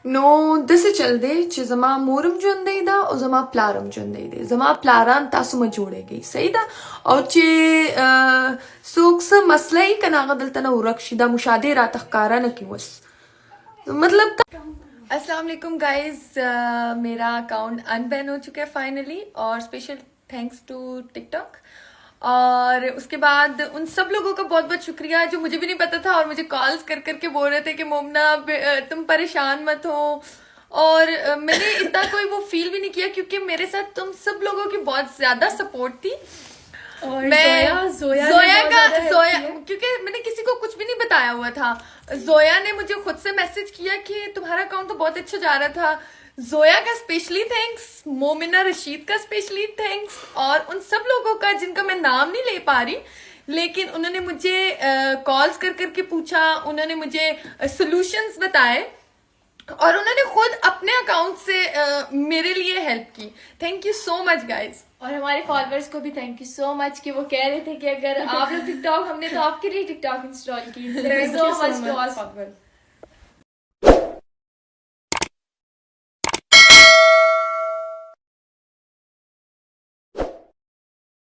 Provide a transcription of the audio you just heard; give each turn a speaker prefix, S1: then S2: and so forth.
S1: No, das ist चलदे च जमा मोरम जुंदेदा और जमा प्लारम जुंदेदे जमा प्लारान तासुमा जोड़ेगी सही दा और चे सोक्स मसले कनागदल तना उरक्षिदा मुशादे रातखकारा न की वस मतलब अस्सलाम वालेकुम गाइस, मेरा अकाउंट अनबैन हो चुका है फाइनली और स्पेशल थैंक्स टू टिकटॉक। और उसके बाद उन सब लोगों का बहुत बहुत शुक्रिया जो मुझे भी नहीं पता था और मुझे कॉल्स कर करके बोल रहे थे कि मोमना तुम परेशान मत हो। और मैंने इतना कोई वो फील भी नहीं किया क्योंकि मेरे साथ तुम सब लोगों की बहुत ज्यादा सपोर्ट थी। और जोया क्योंकि मैंने किसी को कुछ भी नहीं बताया हुआ था। जोया ने मुझे खुद से मैसेज किया कि तुम्हारा अकाउंट तो बहुत अच्छा जा रहा था। जोया का स्पेशली थैंक्स, मोमिना रशीद का स्पेशली थैंक्स और उन सब लोगों का जिनका मैं नाम नहीं ले पा रही, लेकिन उन्होंने मुझे कॉल्स कर करके पूछा, उन्होंने मुझे सोल्यूशंस बताए और उन्होंने खुद अपने अकाउंट से मेरे लिए हेल्प की। Thank you so much guys.
S2: और हमारे फॉलोअर्स को भी थैंक यू सो मच कि वो कह रहे थे कि अगर आप लोग टिकटॉक, हमने तो आपके लिए टिकटॉक इंस्टॉल की। Thank you so much to all followers.